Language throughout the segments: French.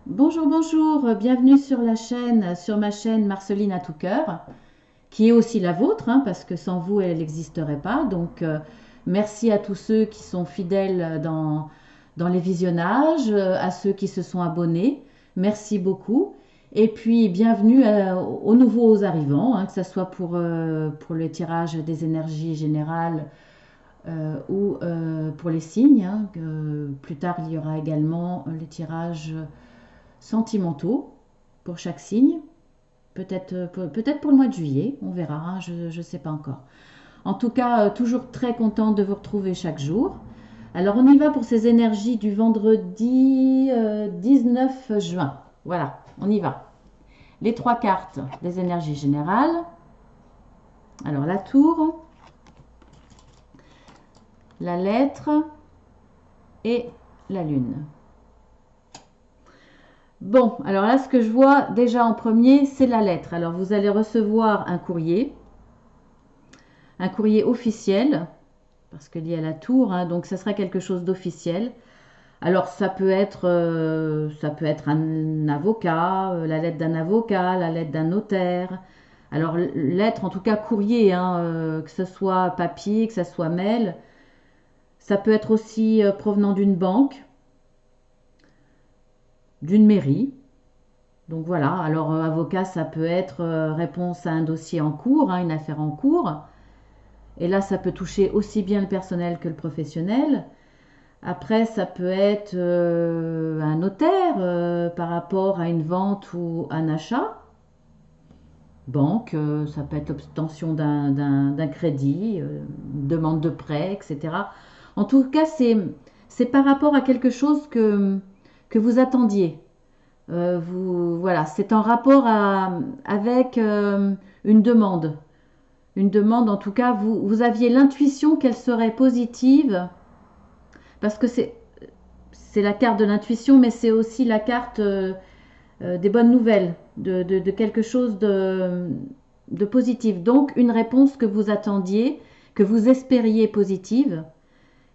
Bonjour, bonjour, bienvenue sur la chaîne, sur ma chaîne Marceline à tout cœur, qui est aussi la vôtre, hein, parce que sans vous, elle n'existerait pas. Donc, merci à tous ceux qui sont fidèles dans les visionnages, à ceux qui se sont abonnés. Merci beaucoup. Et puis, bienvenue aux nouveaux arrivants, hein, que ce soit pour le tirage des énergies générales ou pour les signes, hein, plus tard, il y aura également les tirages sentimentaux pour chaque signe. Peut-être pour le mois de juillet, on verra, hein, je ne sais pas encore. En tout cas, toujours très contente de vous retrouver chaque jour. Alors on y va pour ces énergies du vendredi 19 juin. Voilà, on y va. Les trois cartes des énergies générales. Alors la tour, la lettre et la lune. Bon, alors là, ce que je vois déjà en premier, c'est la lettre. Alors, vous allez recevoir un courrier officiel, parce qu'il y a la tour, hein, donc ça sera quelque chose d'officiel. Alors, ça peut être un avocat, la lettre d'un avocat, la lettre d'un notaire. Alors, lettre, en tout cas courrier, hein, que ce soit papier, que ce soit mail. Ça peut être aussi provenant d'une banque, d'une mairie. Donc voilà, alors avocat, ça peut être réponse à un dossier en cours, hein, une affaire en cours. Et là, ça peut toucher aussi bien le personnel que le professionnel. Après, ça peut être un notaire par rapport à une vente ou un achat. Banque, ça peut être obtention d'un crédit, demande de prêt, etc. En tout cas, c'est par rapport à quelque chose que vous attendiez. Voilà, c'est en rapport avec une demande. Une demande, en tout cas, vous aviez l'intuition qu'elle serait positive, parce que c'est la carte de l'intuition, mais c'est aussi la carte des bonnes nouvelles, de quelque chose de positif. Donc, une réponse que vous attendiez, que vous espériez positive,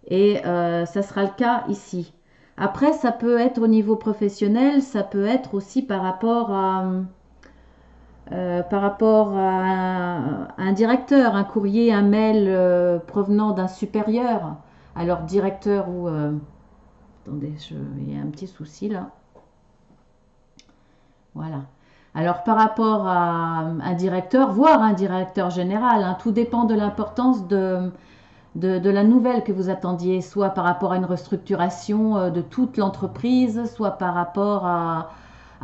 et ça sera le cas ici. Après, ça peut être au niveau professionnel, ça peut être aussi par rapport à un directeur, un courrier, un mail provenant d'un supérieur. Alors, directeur ou... attendez, il y a un petit souci là. Voilà. Alors, par rapport à un directeur, voire un directeur général, hein, tout dépend de l'importance de la nouvelle que vous attendiez, soit par rapport à une restructuration de toute l'entreprise, soit par rapport à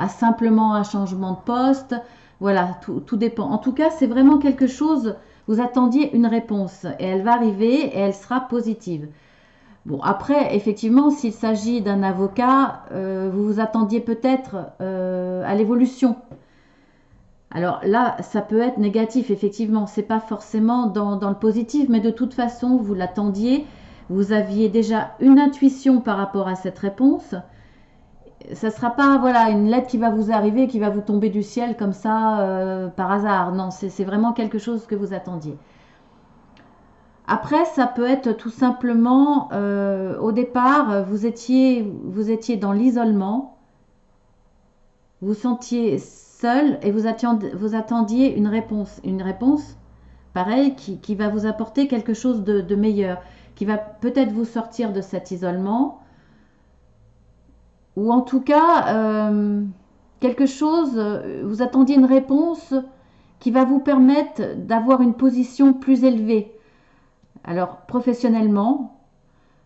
simplement un changement de poste. Voilà, tout dépend. En tout cas, c'est vraiment quelque chose, vous attendiez une réponse et elle va arriver et elle sera positive. Bon, après, effectivement, s'il s'agit d'un avocat, vous vous attendiez peut-être à l'évolution. Alors là, ça peut être négatif, effectivement, c'est pas forcément dans le positif, mais de toute façon, vous l'attendiez, vous aviez déjà une intuition par rapport à cette réponse. Ça sera pas voilà une lettre qui va vous arriver, qui va vous tomber du ciel comme ça par hasard. Non, c'est vraiment quelque chose que vous attendiez. Après, ça peut être tout simplement, au départ, vous étiez dans l'isolement, vous sentiez seul et vous attendiez une réponse pareil qui va vous apporter quelque chose de meilleur, qui va peut-être vous sortir de cet isolement, ou en tout cas quelque chose, vous attendiez une réponse qui va vous permettre d'avoir une position plus élevée. Alors professionnellement,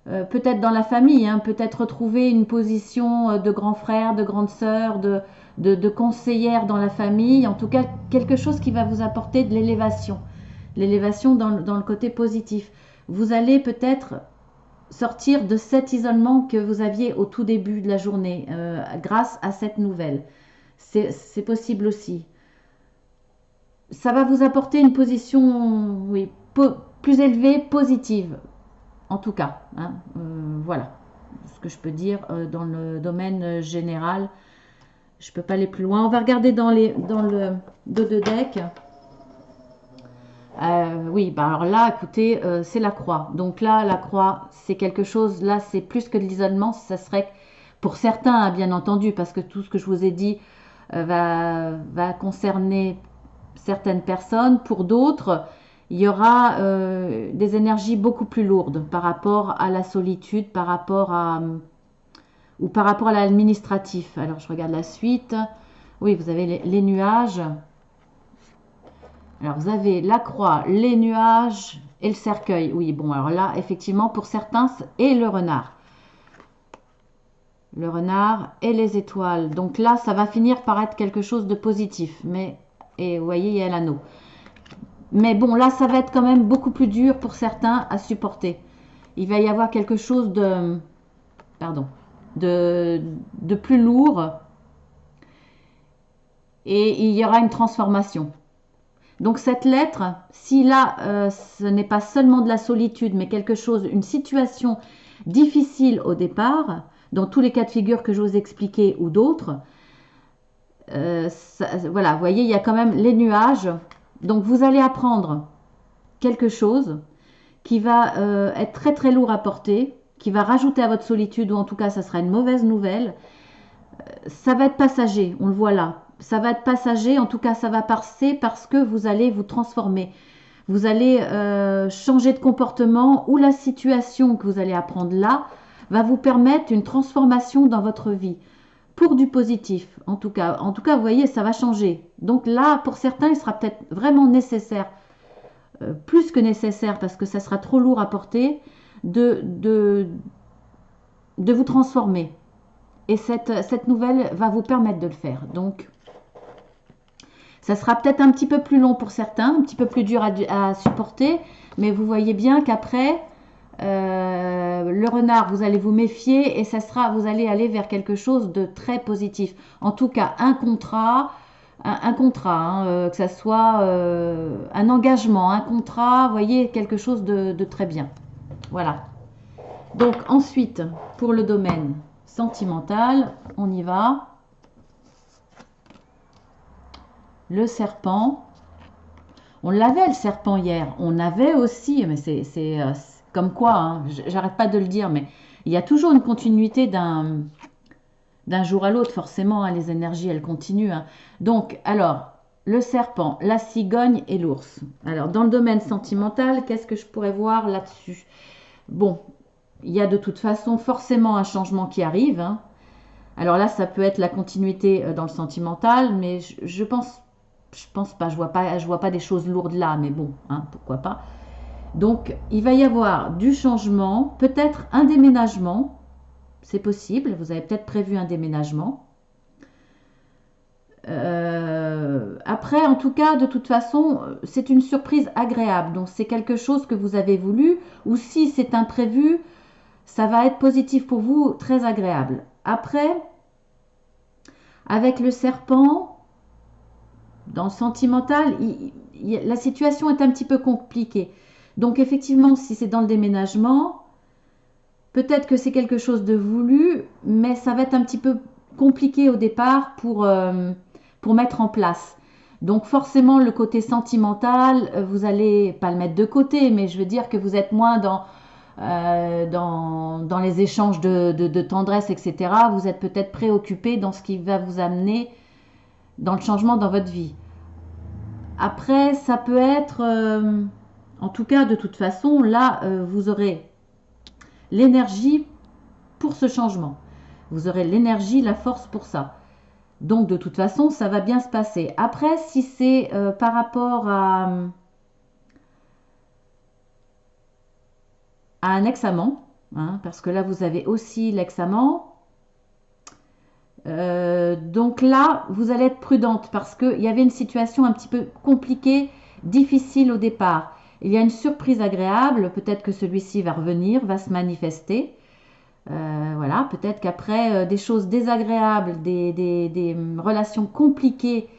peut-être dans la famille, hein, peut-être retrouver une position de grand frère, de grande sœur, de conseillère dans la famille, en tout cas quelque chose qui va vous apporter de l'élévation. L'élévation dans le côté positif. Vous allez peut-être sortir de cet isolement que vous aviez au tout début de la journée grâce à cette nouvelle. C'est possible aussi. Ça va vous apporter une position oui, plus élevée, positive, en tout cas. Hein, voilà ce que je peux dire dans le domaine général. Je ne peux pas aller plus loin. On va regarder dans le dos de deck. Oui, bah alors là, écoutez, c'est la croix. Donc là, la croix, c'est quelque chose, là, c'est plus que de l'isolement, ça serait Pour certains, hein, bien entendu, parce que tout ce que je vous ai dit va concerner certaines personnes. Pour d'autres, il y aura des énergies beaucoup plus lourdes par rapport à la solitude, ou par rapport à l'administratif. Alors, je regarde la suite. Oui, vous avez les nuages. Alors, vous avez la croix, les nuages et le cercueil. Oui, bon, alors là, effectivement, pour certains, et le renard. Le renard et les étoiles. Donc là, ça va finir par être quelque chose de positif. Mais, et vous voyez, il y a l'anneau. Mais bon, là, ça va être quand même beaucoup plus dur pour certains à supporter. Il va y avoir quelque chose pardon, de plus lourd. Et il y aura une transformation. Donc cette lettre, si là, ce n'est pas seulement de la solitude, mais quelque chose, une situation difficile au départ, dans tous les cas de figure que je vous ai expliqués ou d'autres, voilà, vous voyez, il y a quand même les nuages. Donc vous allez apprendre quelque chose qui va être très très lourd à porter, qui va rajouter à votre solitude, ou en tout cas ça sera une mauvaise nouvelle. Ça va être passager, on le voit là. Ça va être passager, en tout cas ça va passer parce que vous allez vous transformer. Vous allez changer de comportement, ou la situation que vous allez apprendre là va vous permettre une transformation dans votre vie pour du positif. En tout cas, vous voyez, ça va changer. Donc là, pour certains, il sera peut-être vraiment nécessaire, plus que nécessaire, parce que ça sera trop lourd à porter, de vous transformer. Et cette nouvelle va vous permettre de le faire. Donc, ça sera peut-être un petit peu plus long pour certains, un petit peu plus dur à supporter, mais vous voyez bien qu'après, le renard, vous allez vous méfier, et vous allez aller vers quelque chose de très positif. En tout cas, un contrat, hein, que ça soit un engagement, un contrat, vous voyez, quelque chose de très bien. Voilà. Donc ensuite, pour le domaine sentimental, on y va. Le serpent. On l'avait, le serpent, hier. On avait aussi, mais c'est comme quoi, hein, j'arrête pas de le dire, mais il y a toujours une continuité d'un jour à l'autre, forcément, hein, les énergies, elles continuent. Hein. Donc, alors, le serpent, la cigogne et l'ours. Alors, dans le domaine sentimental, qu'est-ce que je pourrais voir là-dessus? Bon, il y a de toute façon forcément un changement qui arrive. Hein. Alors là, ça peut être la continuité dans le sentimental, mais je pense pas, je vois pas des choses lourdes là, mais bon, hein, pourquoi pas. Donc, il va y avoir du changement, peut-être un déménagement, c'est possible, vous avez peut-être prévu un déménagement. Après, en tout cas, de toute façon, c'est une surprise agréable, donc c'est quelque chose que vous avez voulu, ou si c'est imprévu, ça va être positif pour vous, très agréable. Après, avec le serpent, dans le sentimental, la situation est un petit peu compliquée. Donc effectivement, si c'est dans le déménagement, peut-être que c'est quelque chose de voulu, mais ça va être un petit peu compliqué au départ pour mettre en place. Donc forcément, le côté sentimental, vous n'allez pas le mettre de côté, mais je veux dire que vous êtes moins dans les échanges de tendresse, etc. Vous êtes peut-être préoccupé dans ce qui va vous amener dans le changement dans votre vie. Après, ça peut être, en tout cas, de toute façon, là, vous aurez l'énergie pour ce changement. Vous aurez l'énergie, la force pour ça. Donc, de toute façon, ça va bien se passer. Après, si c'est par rapport à un ex-amant, hein, parce que là, vous avez aussi l'ex-amant. Donc là, vous allez être prudente parce qu'il y avait une situation un petit peu compliquée, difficile au départ. Il y a une surprise agréable, peut-être que celui-ci va revenir, va se manifester. Voilà, peut-être qu'après des choses désagréables, des relations compliquées,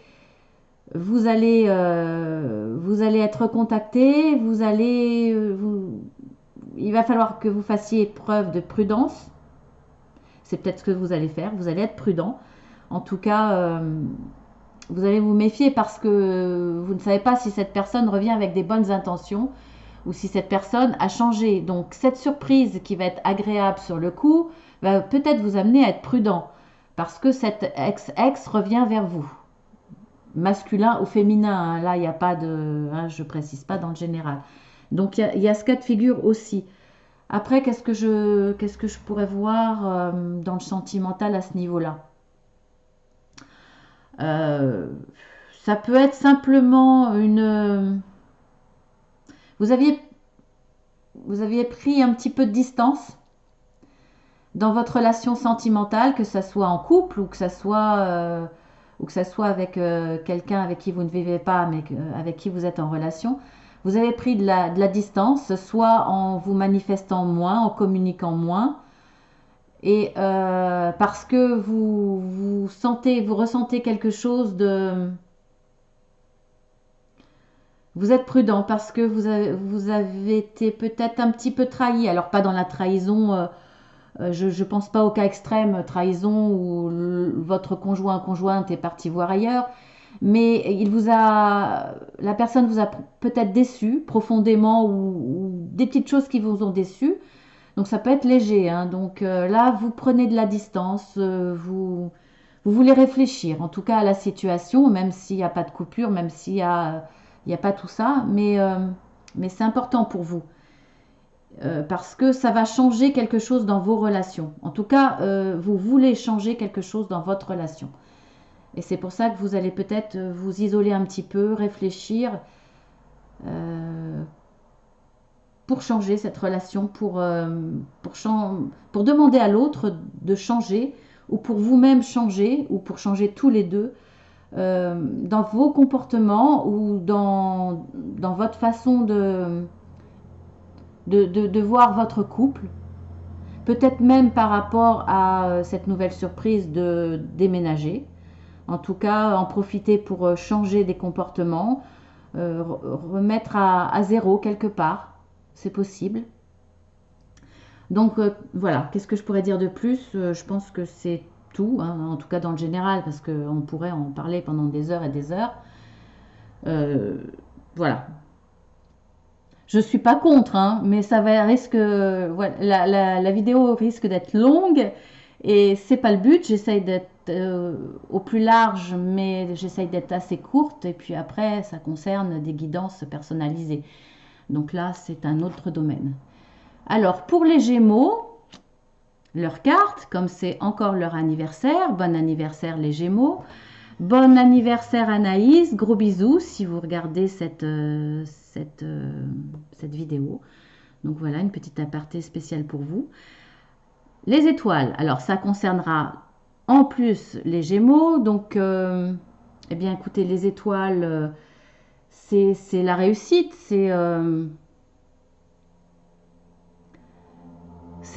vous allez être contacté, il va falloir que vous fassiez preuve de prudence. C'est peut-être ce que vous allez faire, vous allez être prudent. En tout cas, vous allez vous méfier parce que vous ne savez pas si cette personne revient avec des bonnes intentions ou si cette personne a changé. Donc cette surprise qui va être agréable sur le coup va peut-être vous amener à être prudent parce que cet ex revient vers vous. Masculin ou féminin, hein, là il n'y a pas de... Hein, je précise pas dans le général. Donc il y a ce cas de figure aussi. Après, qu'est-ce que je pourrais voir dans le sentimental à ce niveau-là? Euh, Ça peut être simplement une... Vous aviez, vous aviez pris un petit peu de distance dans votre relation sentimentale, que ça soit en couple ou que ça soit avec quelqu'un avec qui vous ne vivez pas, mais avec qui vous êtes en relation. Vous avez pris de la distance, soit en vous manifestant moins, en communiquant moins, et parce que vous ressentez quelque chose de... Vous êtes prudent parce que vous avez été peut-être un petit peu trahi. Alors pas dans la trahison, je ne pense pas au cas extrême, trahison où votre conjointe est parti voir ailleurs, mais la personne vous a peut-être déçu profondément ou des petites choses qui vous ont déçu. Donc ça peut être léger, hein. Donc là, vous prenez de la distance, vous voulez réfléchir, en tout cas à la situation, même s'il n'y a pas de coupure, même il y a pas tout ça, mais c'est important pour vous. Parce que ça va changer quelque chose dans vos relations. En tout cas, vous voulez changer quelque chose dans votre relation. Et c'est pour ça que vous allez peut-être vous isoler un petit peu, réfléchir euh, pour changer cette relation, pour demander à l'autre de changer, ou pour vous-même changer, ou pour changer tous les deux, dans vos comportements ou dans votre façon de voir votre couple. Peut-être même par rapport à cette nouvelle surprise de déménager. En tout cas, en profiter pour changer des comportements, remettre à zéro quelque part. C'est possible. Donc voilà, qu'est-ce que je pourrais dire de plus? Je pense que c'est tout, hein, en tout cas dans le général, parce qu'on pourrait en parler pendant des heures et des heures. Euh, voilà. Je suis pas contre, hein, mais voilà, la vidéo risque d'être longue et c'est pas le but. J'essaye d'être au plus large, mais j'essaye d'être assez courte. Et puis après, ça concerne des guidances personnalisées. Donc là, c'est un autre domaine. Alors pour les Gémeaux, leur carte, comme c'est encore leur anniversaire, bon anniversaire les Gémeaux. Bon anniversaire Anaïs, gros bisous si vous regardez cette vidéo. Donc voilà, une petite aparté spéciale pour vous. Les étoiles, alors ça concernera en plus les Gémeaux. Donc, eh bien écoutez, les étoiles, c'est la réussite, c'est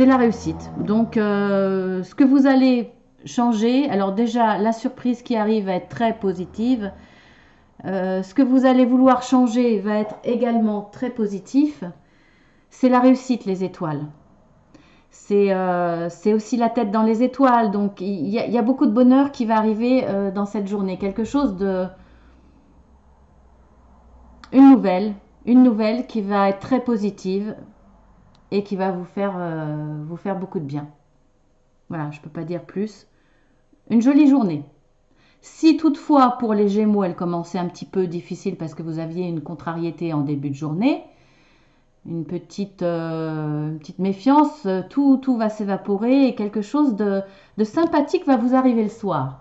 la réussite. Donc, ce que vous allez changer, alors déjà, la surprise qui arrive va être très positive. Ce que vous allez vouloir changer va être également très positif. C'est la réussite, les étoiles. C'est aussi la tête dans les étoiles. Donc, il y a beaucoup de bonheur qui va arriver dans cette journée. Quelque chose de... Une nouvelle qui va être très positive et qui va vous faire beaucoup de bien. Voilà, je ne peux pas dire plus. Une jolie journée. Si toutefois pour les Gémeaux elle commençait un petit peu difficile parce que vous aviez une contrariété en début de journée, une petite méfiance, tout va s'évaporer et quelque chose de sympathique va vous arriver le soir.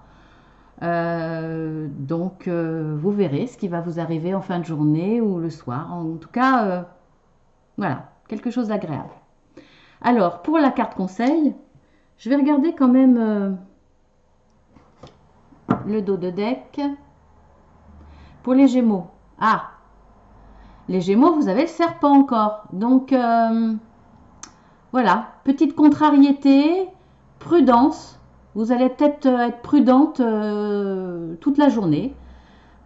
Donc vous verrez ce qui va vous arriver en fin de journée ou le soir. En tout cas, voilà, quelque chose d'agréable. Alors pour la carte conseil, je vais regarder quand même le dos de deck. Pour les Gémeaux. Ah, les Gémeaux, vous avez le serpent encore. Donc, voilà, petite contrariété, prudence. Vous allez peut-être être prudente toute la journée.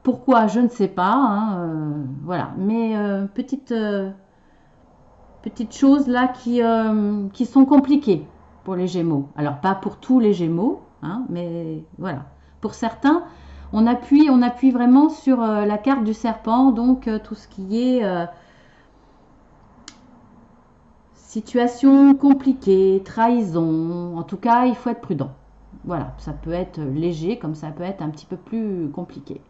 Pourquoi, je ne sais pas, hein, voilà, mais petites choses là qui sont compliquées pour les Gémeaux. Alors, pas pour tous les Gémeaux, hein, mais voilà. Pour certains, on appuie vraiment sur la carte du serpent, donc tout ce qui est Situation compliquée, trahison. En tout cas, il faut être prudent. Voilà, ça peut être léger comme ça peut être un petit peu plus compliqué.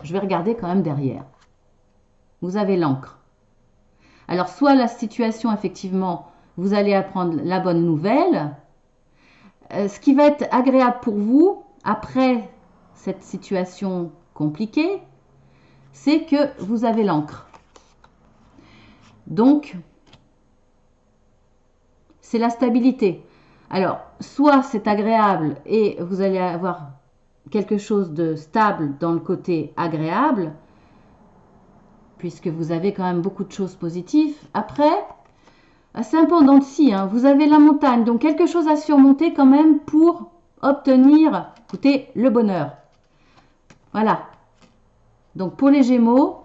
Je vais regarder quand même derrière. Vous avez l'encre. Alors, soit la situation, effectivement, vous allez apprendre la bonne nouvelle. Ce qui va être agréable pour vous, après cette situation compliquée, c'est que vous avez l'encre. Donc, c'est la stabilité. Alors, soit c'est agréable et vous allez avoir quelque chose de stable dans le côté agréable, puisque vous avez quand même beaucoup de choses positives. Après, c'est un peu en dents de scie, hein. Vous avez la montagne, donc quelque chose à surmonter quand même pour obtenir, écoutez, le bonheur. Voilà. Donc pour les Gémeaux,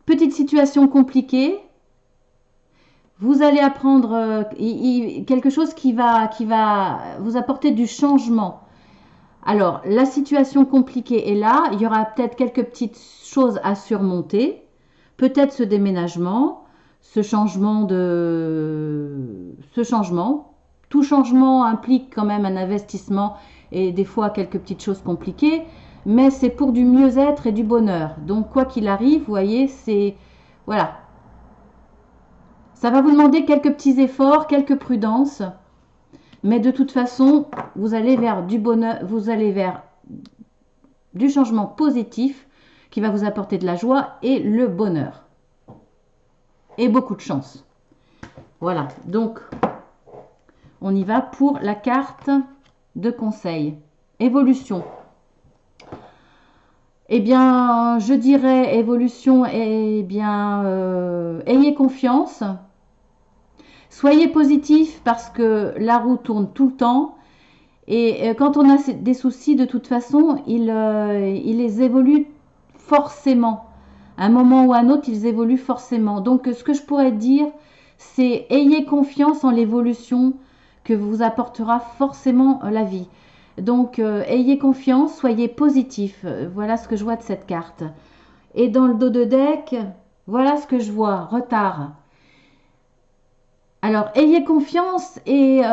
petite situation compliquée, vous allez apprendre quelque chose qui va vous apporter du changement. Alors, la situation compliquée est là, il y aura peut-être quelques petites choses à surmonter, peut-être ce déménagement, ce changement. Tout changement implique quand même un investissement et des fois quelques petites choses compliquées, mais c'est pour du mieux-être et du bonheur. Donc, quoi qu'il arrive, vous voyez, c'est... Voilà. Ça va vous demander quelques petits efforts, quelques prudences, mais de toute façon, vous allez vers du bonheur, vous allez vers du changement positif qui va vous apporter de la joie et le bonheur. Et beaucoup de chance. Voilà, donc on y va pour la carte de conseil. Évolution. Eh bien, je dirais évolution, eh bien, ayez confiance. Soyez positif parce que la roue tourne tout le temps. Et quand on a des soucis, de toute façon, ils les évoluent forcément. À un moment ou à un autre, ils évoluent forcément. Donc, ce que je pourrais dire, c'est ayez confiance en l'évolution que vous apportera forcément la vie. Donc, ayez confiance, soyez positif. Voilà ce que je vois de cette carte. Et dans le dos de deck, voilà ce que je vois, retard. Alors, ayez confiance et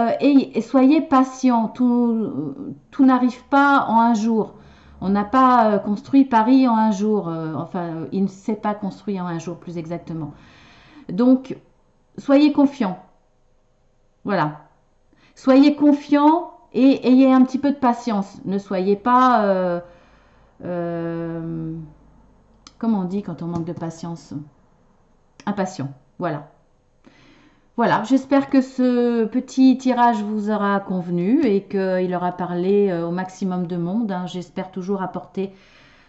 soyez patient. Tout n'arrive pas en un jour. On n'a pas construit Paris en un jour. Enfin, il ne s'est pas construit en un jour, plus exactement. Donc, soyez confiant. Voilà. Soyez confiant et ayez un petit peu de patience. Ne soyez pas... comment on dit quand on manque de patience? Impatient. Voilà. Voilà, j'espère que ce petit tirage vous aura convenu et qu'il aura parlé au maximum de monde, hein. J'espère toujours apporter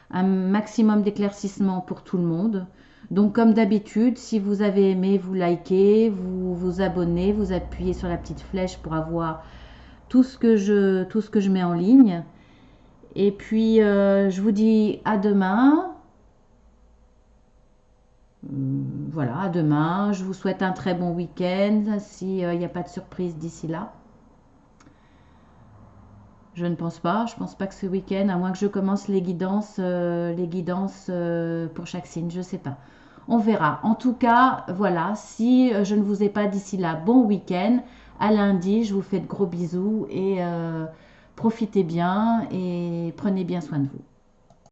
un maximum d'éclaircissement pour tout le monde. Donc comme d'habitude, si vous avez aimé, vous likez, vous vous abonnez, vous appuyez sur la petite flèche pour avoir tout ce que je mets en ligne. Et puis je vous dis à demain. Voilà, à demain. Je vous souhaite un très bon week-end. S'il n'y a pas de surprise d'ici là. Je ne pense pas. Je ne pense pas que ce week-end, à moins que je commence les guidances pour chaque signe. Je ne sais pas. On verra. En tout cas, voilà. Si je ne vous ai pas d'ici là, bon week-end. À lundi, je vous fais de gros bisous et profitez bien et prenez bien soin de vous.